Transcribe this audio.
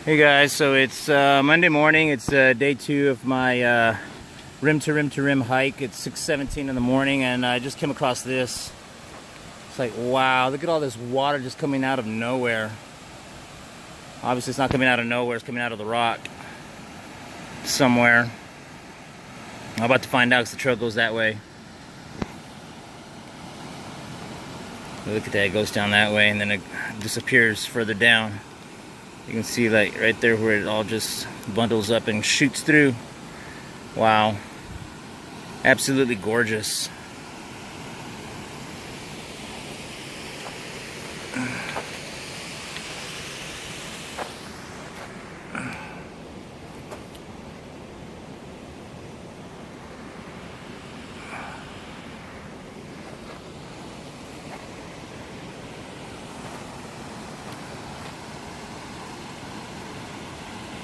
Hey guys, so it's Monday morning. It's day 2 of my rim to rim to rim hike. It's 6:17 in the morning, and I just came across this. It's like, wow, look at all this water just coming out of nowhere. Obviously it's not coming out of nowhere, it's coming out of the rock somewhere. I'm about to find out because the trail goes that way. Look at that, it goes down that way and then it disappears further down. You can see like right there where it all just bundles up and shoots through. Wow. Absolutely gorgeous.